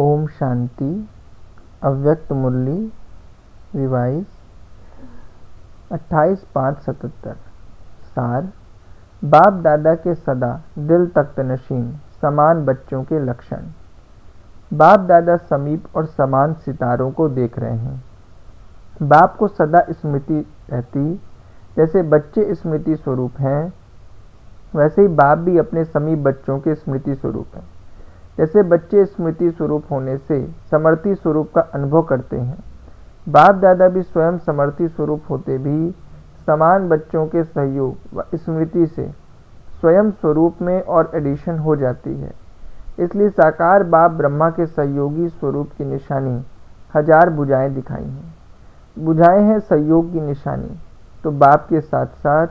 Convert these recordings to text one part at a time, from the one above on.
ओम शांति। अव्यक्त मुरली रिवाइज 28/5/77। सार। बाप दादा के सदा दिल तख्त नशीन समान बच्चों के लक्षण। बाप दादा समीप और समान सितारों को देख रहे हैं। बाप को सदा स्मृति रहती, जैसे बच्चे स्मृति स्वरूप हैं, वैसे ही बाप भी अपने समीप बच्चों के स्मृति स्वरूप हैं। जैसे बच्चे स्मृति स्वरूप होने से समर्थी स्वरूप का अनुभव करते हैं, बाप दादा भी स्वयं समर्थी स्वरूप होते भी समान बच्चों के सहयोग व स्मृति से स्वयं स्वरूप में और एडिशन हो जाती है। इसलिए साकार बाप ब्रह्मा के सहयोगी स्वरूप की निशानी 1000 भुजाएं दिखाई हैं। भुजाएं हैं सहयोग की निशानी, तो बाप के साथ साथ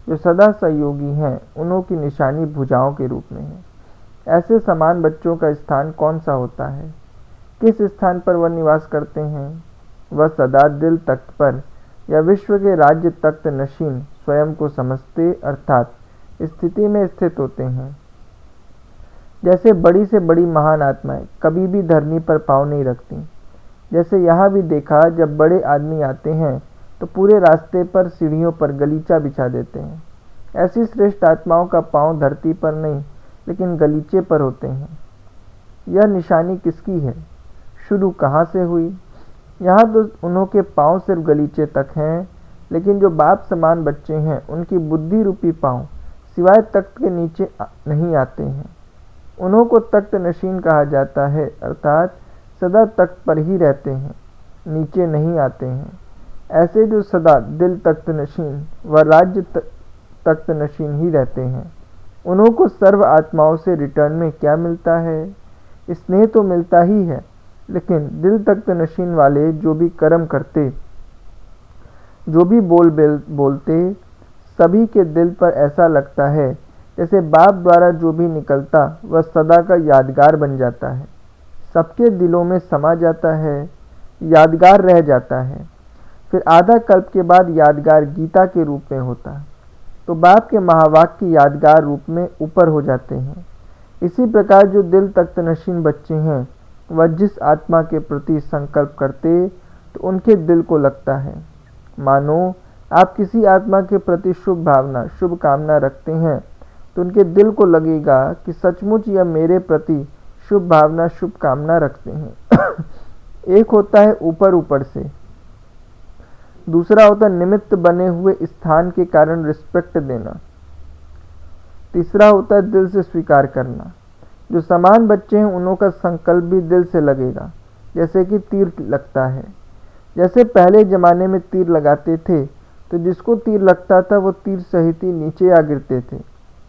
जो सदा सहयोगी हैं उन्हों की निशानी भुजाओं के रूप में है। ऐसे समान बच्चों का स्थान कौन सा होता है? किस स्थान पर वह निवास करते हैं? वह सदा दिल तख्त पर या विश्व के राज्य तख्त नशीन स्वयं को समझते अर्थात स्थिति में स्थित होते हैं। जैसे बड़ी से बड़ी महान आत्माएं कभी भी धरनी पर पाँव नहीं रखती। जैसे यहाँ भी देखा, जब बड़े आदमी आते हैं तो पूरे रास्ते पर सीढ़ियों पर गलीचा बिछा देते हैं। ऐसी श्रेष्ठ आत्माओं का पाँव धरती पर नहीं लेकिन गलीचे पर होते हैं। यह निशानी किसकी है? शुरू कहाँ से हुई? यहाँ तो उन्हों के पाँव सिर्फ गलीचे तक हैं, लेकिन जो बाप समान बच्चे हैं उनकी बुद्धि रूपी पाँव सिवाय तख्त के नीचे नहीं आते हैं। उन्हों को तख्त नशीन कहा जाता है, अर्थात सदा तख्त पर ही रहते हैं, नीचे नहीं आते हैं। ऐसे जो सदा दिल तख्त नशीन व राज्य तख्त नशीन ही रहते हैं, उन्हों को सर्व आत्माओं से रिटर्न में क्या मिलता है? स्नेह तो मिलता ही है, लेकिन दिल तख्त नशीन वाले जो भी कर्म करते, जो भी बोलते, सभी के दिल पर ऐसा लगता है जैसे बाप द्वारा जो भी निकलता वह सदा का यादगार बन जाता है, सबके दिलों में समा जाता है, यादगार रह जाता है। फिर आधा कल्प के बाद यादगार गीता के रूप में होता है, तो बाप के महावाक्य की यादगार रूप में ऊपर हो जाते हैं। इसी प्रकार जो दिल तख्त नशीन बच्चे हैं, वह जिस आत्मा के प्रति संकल्प करते तो उनके दिल को लगता है। मानो आप किसी आत्मा के प्रति शुभ भावना शुभ कामना रखते हैं तो उनके दिल को लगेगा कि सचमुच यह मेरे प्रति शुभ भावना शुभ कामना रखते हैं। एक होता है ऊपर ऊपर से, दूसरा होता है निमित्त बने हुए स्थान के कारण रिस्पेक्ट देना, तीसरा होता है दिल से स्वीकार करना। जो समान बच्चे हैं उन्हों का संकल्प भी दिल से लगेगा, जैसे कि तीर लगता है। जैसे पहले जमाने में तीर लगाते थे तो जिसको तीर लगता था वो तीर सहित ही नीचे आ गिरते थे।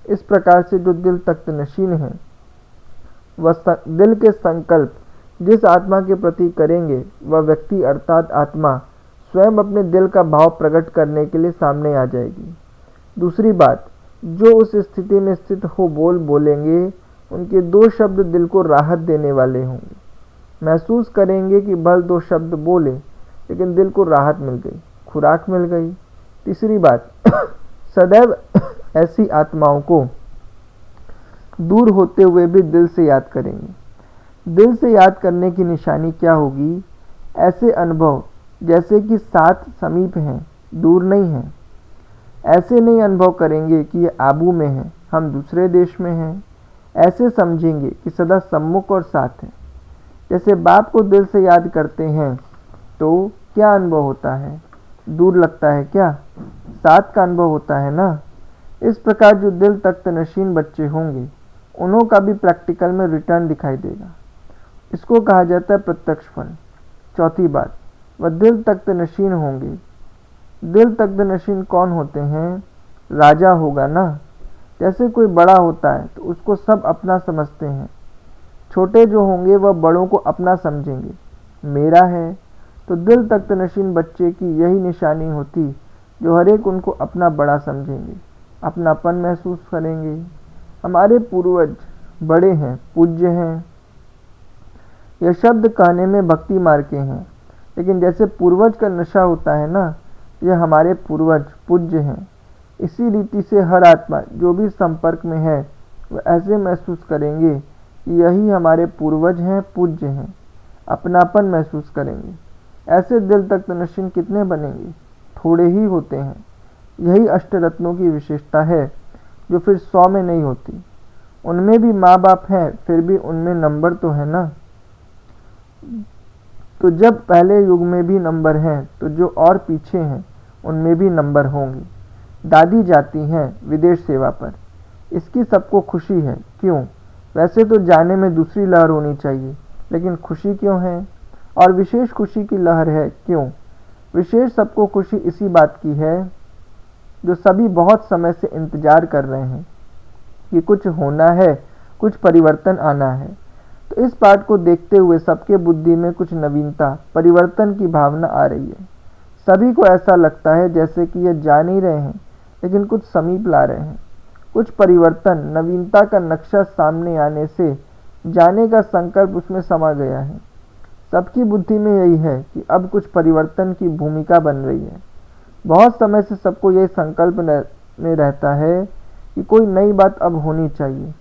इस प्रकार से जो दिल तख्त नशीन है, वह दिल के संकल्प जिस आत्मा के प्रति करेंगे वह व्यक्ति अर्थात आत्मा स्वयं अपने दिल का भाव प्रकट करने के लिए सामने आ जाएगी। दूसरी बात, जो उस स्थिति में स्थित हो बोलेंगे उनके 2 शब्द दिल को राहत देने वाले होंगे। महसूस करेंगे कि भल 2 शब्द बोले लेकिन दिल को राहत मिल गई, खुराक मिल गई। तीसरी बात, सदैव ऐसी आत्माओं को दूर होते हुए भी दिल से याद करेंगे। दिल से याद करने की निशानी क्या होगी? ऐसे अनुभव जैसे कि साथ समीप हैं, दूर नहीं हैं। ऐसे नहीं अनुभव करेंगे कि ये आबू में है, हम दूसरे देश में हैं। ऐसे समझेंगे कि सदा सम्मुख और साथ है। जैसे बाप को दिल से याद करते हैं तो क्या अनुभव होता है? दूर लगता है क्या? साथ का अनुभव होता है ना। इस प्रकार जो दिल तख्त नशीन बच्चे होंगे उन्हों का भी प्रैक्टिकल में रिटर्न दिखाई देगा। इसको कहा जाता है प्रत्यक्ष फल। चौथी बात, वह दिल तख्त नशीन होंगे। दिल तख्त नशीन कौन होते हैं? राजा होगा ना। जैसे कोई बड़ा होता है तो उसको सब अपना समझते हैं। छोटे जो होंगे वह बड़ों को अपना समझेंगे, मेरा है। तो दिल तख्त नशीन बच्चे की यही निशानी होती, जो हर एक उनको अपना बड़ा समझेंगे, अपनापन महसूस करेंगे। हमारे पूर्वज बड़े हैं, पूज्य हैं। यह शब्द कहने में भक्ति मार के हैं, लेकिन जैसे पूर्वज का नशा होता है ना, यह हमारे पूर्वज पूज्य हैं। इसी रीति से हर आत्मा जो भी संपर्क में है वह ऐसे महसूस करेंगे कि यही हमारे पूर्वज हैं, पूज्य हैं, अपनापन महसूस करेंगे। ऐसे दिल तख्त नशीन कितने बनेंगे? थोड़े ही होते हैं। यही अष्टरत्नों की विशेषता है, जो फिर 100 में नहीं होती। उनमें भी माँ बाप हैं, फिर भी उनमें नंबर तो है ना। तो जब पहले युग में भी नंबर हैं, तो जो और पीछे हैं उनमें भी नंबर होंगे। दादी जाती हैं विदेश सेवा पर, इसकी सबको खुशी है। क्यों? वैसे तो जाने में दूसरी लहर होनी चाहिए, लेकिन खुशी क्यों है? और विशेष खुशी की लहर है क्यों? विशेष सबको खुशी इसी बात की है, जो सभी बहुत समय से इंतजार कर रहे हैं कि कुछ होना है, कुछ परिवर्तन आना है। तो इस पाठ को देखते हुए सबके बुद्धि में कुछ नवीनता, परिवर्तन की भावना आ रही है। सभी को ऐसा लगता है जैसे कि ये जान ही रहे हैं, लेकिन कुछ समीप ला रहे हैं। कुछ परिवर्तन, नवीनता का नक्शा सामने आने से जाने का संकल्प उसमें समा गया है। सबकी बुद्धि में यही है कि अब कुछ परिवर्तन की भूमिका बन रही है। बहुत समय से सबको यह संकल्प में रहता है कि कोई नई बात अब होनी चाहिए।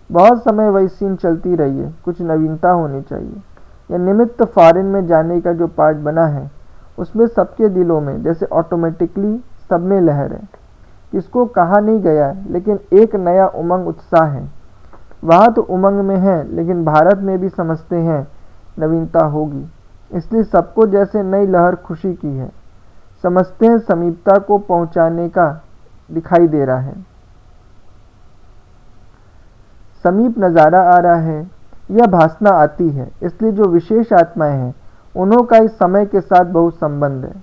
बहुत समय वही सीन चलती रही है, कुछ नवीनता होनी चाहिए। यह निमित्त फॉरेन में जाने का जो पार्ट बना है, उसमें सबके दिलों में जैसे ऑटोमेटिकली सब में लहर है। किसको कहा नहीं गया है, लेकिन एक नया उमंग, उत्साह है। वहाँ तो उमंग में है, लेकिन भारत में भी समझते हैं नवीनता होगी, इसलिए सबको जैसे नई लहर खुशी की है। समझते हैं समीपता को पहुंचाने का दिखाई दे रहा है, समीप नज़ारा आ रहा है, यह भासना आती है। इसलिए जो विशेष आत्माएं हैं, उन्हों का इस समय के साथ बहुत संबंध है।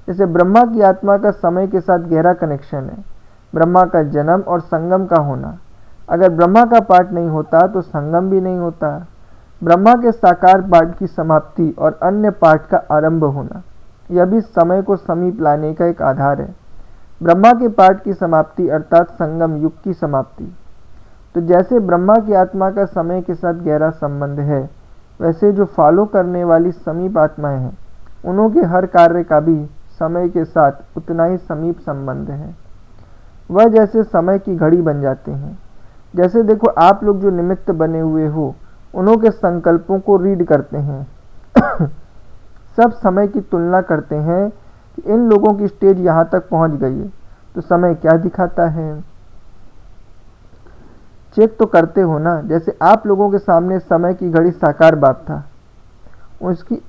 जैसे ब्रह्मा की आत्मा का समय के साथ गहरा कनेक्शन है। ब्रह्मा का जन्म और संगम का होना, अगर ब्रह्मा का पाठ नहीं होता तो संगम भी नहीं होता। ब्रह्मा के साकार पाठ की समाप्ति और अन्य पाठ का आरंभ होना, यह भी समय को समीप लाने का एक आधार है। ब्रह्मा के पाठ की समाप्ति अर्थात संगम युग की समाप्ति। तो जैसे ब्रह्मा की आत्मा का समय के साथ गहरा संबंध है, वैसे जो फॉलो करने वाली समीप आत्माएं हैं, उन्हों के हर कार्य का भी समय के साथ उतना ही समीप संबंध है। वह जैसे समय की घड़ी बन जाते हैं। जैसे देखो, आप लोग जो निमित्त बने हुए हो, उन्हों के संकल्पों को रीड करते हैं। सब समय की तुलना करते हैं कि इन लोगों की स्टेज यहाँ तक पहुँच गई है, तो समय क्या दिखाता है। चेक तो करते हो ना। जैसे आप लोगों के सामने समय की घड़ी साकार बाप था,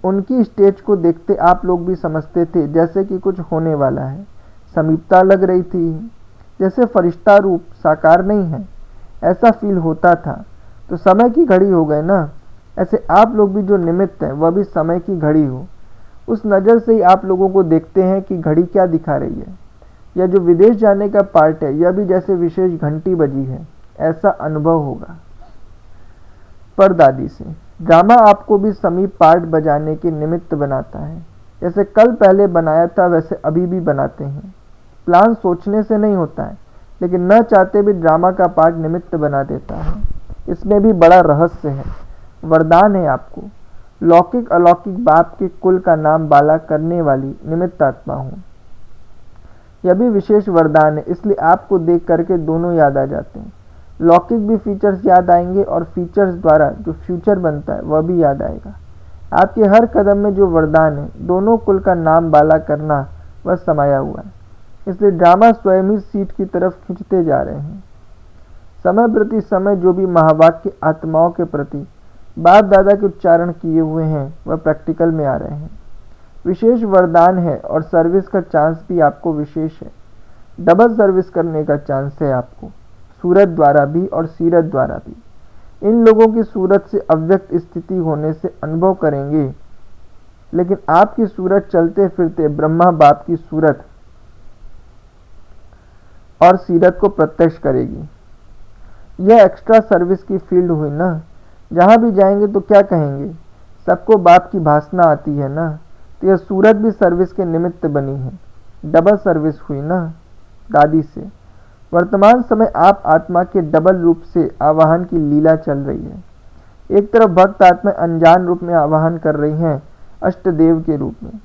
उनकी स्टेज को देखते आप लोग भी समझते थे जैसे कि कुछ होने वाला है। समीपता लग रही थी, जैसे फरिश्ता रूप साकार नहीं है, ऐसा फील होता था। तो समय की घड़ी हो गए ना। ऐसे आप लोग भी जो निमित्त हैं, वह भी समय की घड़ी हो। उस नज़र से ही आप लोगों को देखते हैं कि घड़ी क्या दिखा रही है। यह जो विदेश जाने का पार्ट है, यह भी जैसे विशेष घंटी बजी है, ऐसा अनुभव होगा। परदादी से ड्रामा आपको भी समीप पार्ट बजाने के निमित्त बनाता है। जैसे कल पहले बनाया था, वैसे अभी भी बनाते हैं। प्लान सोचने से नहीं होता है, लेकिन न चाहते भी ड्रामा का पार्ट निमित्त बना देता है। इसमें भी बड़ा रहस्य है, वरदान है आपको। लौकिक अलौकिक बाप के कुल का नाम बाला करने वाली निमित्त आत्मा हूँ। यह भी विशेष वरदान है, इसलिए आपको देख करके दोनों याद आ जाते हैं। लौकिक भी फीचर्स याद आएंगे और फीचर्स द्वारा जो फ्यूचर बनता है वह भी याद आएगा। आपके हर कदम में जो वरदान है, दोनों कुल का नाम बाला करना, वह समाया हुआ है। इसलिए ड्रामा स्वयं ही सीट की तरफ खींचते जा रहे हैं। समय प्रति समय जो भी महावाक्य आत्माओं के प्रति बाप दादा के उच्चारण किए हुए हैं, वह प्रैक्टिकल में आ रहे हैं। विशेष वरदान है और सर्विस का चांस भी आपको विशेष है। डबल सर्विस करने का चांस है आपको, सूरत द्वारा भी और सीरत द्वारा भी। इन लोगों की सूरत से अव्यक्त स्थिति होने से अनुभव करेंगे, लेकिन आपकी सूरत चलते फिरते ब्रह्मा बाप की सूरत और सीरत को प्रत्यक्ष करेगी। यह एक्स्ट्रा सर्विस की फील्ड हुई ना। जहाँ भी जाएंगे तो क्या कहेंगे, सबको बाप की भासना आती है ना। तो यह सूरत भी सर्विस के निमित्त बनी है, डबल सर्विस हुई ना। दादी से वर्तमान समय आप आत्मा के डबल रूप से आवाहन की लीला चल रही है। एक तरफ भक्त आत्मा अनजान रूप में आवाहन कर रही हैं, अष्टदेव के रूप में।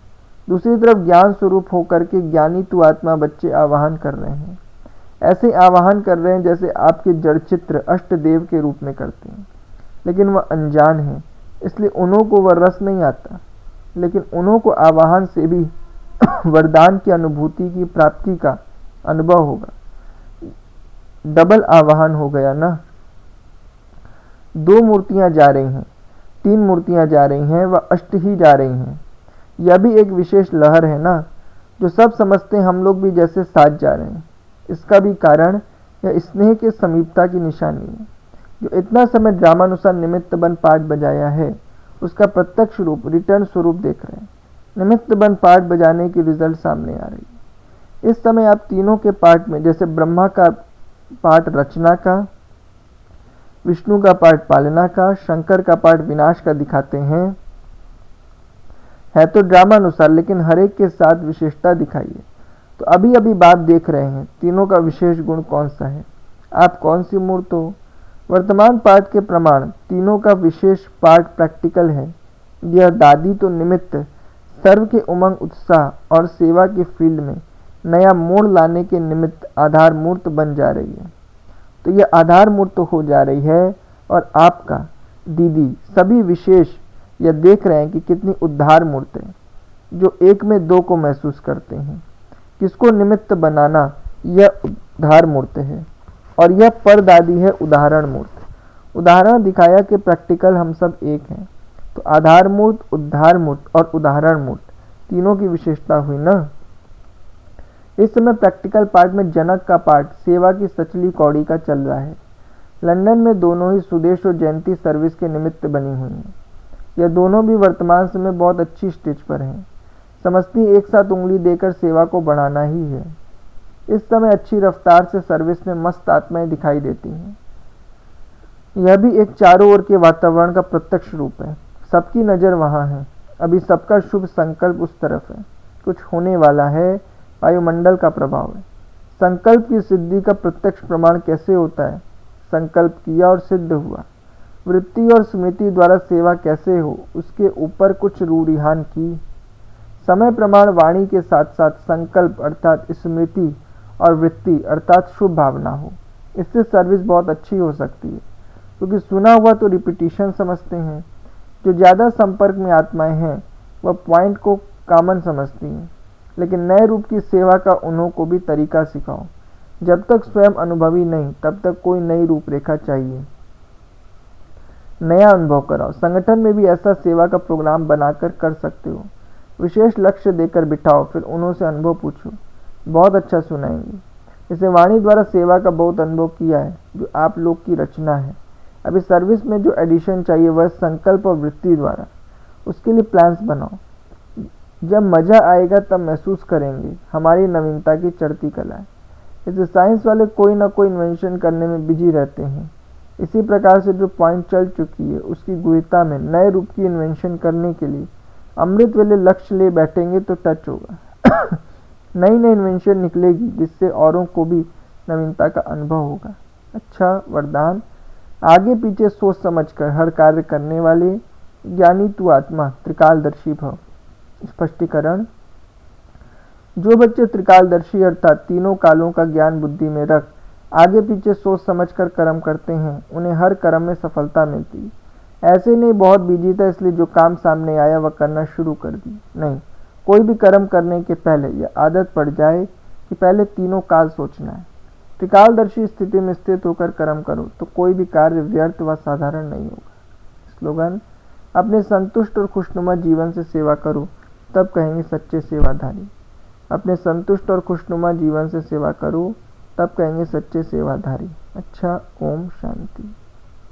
दूसरी तरफ ज्ञान स्वरूप होकर के ज्ञानी तु आत्मा बच्चे आवाहन कर रहे हैं। ऐसे आवाहन कर रहे हैं जैसे आपके जड़ चित्र अष्टदेव के रूप में करते हैं। लेकिन वह अनजान है, इसलिए उन्हों को वह रस नहीं आता। लेकिन उन्हों को आवाहन से भी वरदान की अनुभूति की प्राप्ति का अनुभव होगा। डबल आवाहन हो गया ना। 2 मूर्तियां जा रही हैं, 3 मूर्तियां जा रही हैं, वह अष्ट ही जा रही हैं। यह भी एक विशेष लहर है ना, जो सब समझते हैं हम लोग भी जैसे साथ जा रहे हैं। इसका भी कारण यह स्नेह के समीपता की निशानी है। जो इतना समय ड्रामानुसार निमित्त बन पाठ बजाया है, उसका प्रत्यक्ष रूप रिटर्न स्वरूप देख रहे हैं। निमित्त बन पाठ बजाने की रिजल्ट सामने आ रही है। इस समय आप तीनों के पाठ में, जैसे ब्रह्मा का पाठ रचना का, विष्णु का पाठ पालना का, शंकर का पाठ विनाश का दिखाते हैं। है तो ड्रामानुसार, लेकिन हर एक के साथ विशेषता दिखाइए। तो अभी अभी बात देख रहे हैं, तीनों का विशेष गुण कौन सा है, आप कौन सी मूर्त हो। वर्तमान पाठ के प्रमाण तीनों का विशेष पाठ प्रैक्टिकल है। यह दादी तो निमित्त सर्व के उमंग, उत्साह और सेवा के फील्ड में नया मोड़ लाने के निमित्त आधार मूर्त बन जा रही है। तो यह आधार मूर्त हो जा रही है, और आपका दीदी सभी विशेष यह देख रहे हैं कि कितनी उद्धार मूर्त है, जो एक में दो को महसूस करते हैं। किसको निमित्त बनाना, यह उद्धार मूर्त है, और यह परदादी है उदाहरण मूर्त। उदाहरण दिखाया कि प्रैक्टिकल हम सब एक हैं। तो आधार मूर्त, उद्धार मूर्त और उदाहरण मूर्त तीनों की विशेषता हुई ना। इस समय प्रैक्टिकल पार्ट में जनक का पार्ट सेवा की सचली कौड़ी का चल रहा है। लंदन में दोनों ही सुदेश और जयंती सर्विस के निमित्त बनी हुई हैं। यह दोनों भी वर्तमान समय बहुत अच्छी स्टेज पर हैं। समझती एक साथ उंगली देकर सेवा को बढ़ाना ही है। इस समय अच्छी रफ्तार से सर्विस में मस्त आत्माएं दिखाई देती हैं। यह भी एक चारों ओर के वातावरण का प्रत्यक्ष रूप है। सबकी नज़र वहाँ है। अभी सबका शुभ संकल्प उस तरफ है। कुछ होने वाला है, वायुमंडल का प्रभाव है। संकल्प की सिद्धि का प्रत्यक्ष प्रमाण कैसे होता है? संकल्प किया और सिद्ध हुआ। वृत्ति और स्मृति द्वारा सेवा कैसे हो, उसके ऊपर कुछ रूढ़िहान की। समय प्रमाण वाणी के साथ साथ संकल्प अर्थात स्मृति और वृत्ति अर्थात शुभ भावना हो। इससे सर्विस बहुत अच्छी हो सकती है, क्योंकि सुना हुआ तो रिपीटिशन समझते हैं। जो ज़्यादा संपर्क में आत्माएं हैं वह पॉइंट को कॉमन समझती हैं, लेकिन नए रूप की सेवा का उन्हों को भी तरीका सिखाओ। जब तक स्वयं अनुभवी नहीं, तब तक कोई नई रूपरेखा चाहिए। नया अनुभव कराओ। संगठन में भी ऐसा सेवा का प्रोग्राम बनाकर कर सकते हो। विशेष लक्ष्य देकर बिठाओ, फिर उन्हों से अनुभव पूछो, बहुत अच्छा सुनाएंगे। इसे वाणी द्वारा सेवा का बहुत अनुभव किया है, जो आप लोग की रचना है। अभी सर्विस में जो एडिशन चाहिए वह संकल्प और वृत्ति द्वारा। उसके लिए प्लान्स बनाओ। जब मज़ा आएगा तब महसूस करेंगे हमारी नवीनता की चढ़ती कला है। इसे साइंस वाले कोई ना कोई इन्वेंशन करने में बिजी रहते हैं। इसी प्रकार से जो पॉइंट चल चुकी है उसकी गुहिता में नए रूप की इन्वेंशन करने के लिए अमृत वाले लक्ष्य ले बैठेंगे तो टच होगा। नई नई इन्वेंशन निकलेगी, जिससे औरों को भी नवीनता का अनुभव होगा। अच्छा वरदान, आगे पीछे सोच समझकर हर कार्य करने वाले ज्ञानी तू आत्मा त्रिकालदर्शी भव। स्पष्टीकरण, जो बच्चे त्रिकालदर्शी अर्थात तीनों कालों का ज्ञान बुद्धि में रख आगे पीछे सोच समझकर कर्म करते हैं, उन्हें हर कर्म में सफलता मिलती। ऐसे नहीं बहुत बिजी था इसलिए जो काम सामने आया वह करना शुरू कर दी। नहीं, कोई भी कर्म करने के पहले यह आदत पड़ जाए कि पहले तीनों काल सोचना है। त्रिकालदर्शी स्थिति में स्थित होकर कर्म करो तो कोई भी कार्य व्यर्थ व साधारण नहीं होगा। स्लोगन, अपने संतुष्ट और खुशनुमा जीवन से सेवा करो, तब कहेंगे सच्चे सेवाधारी। अपने संतुष्ट और खुशनुमा जीवन से सेवा करो, तब कहेंगे सच्चे सेवाधारी। अच्छा, ओम शांति।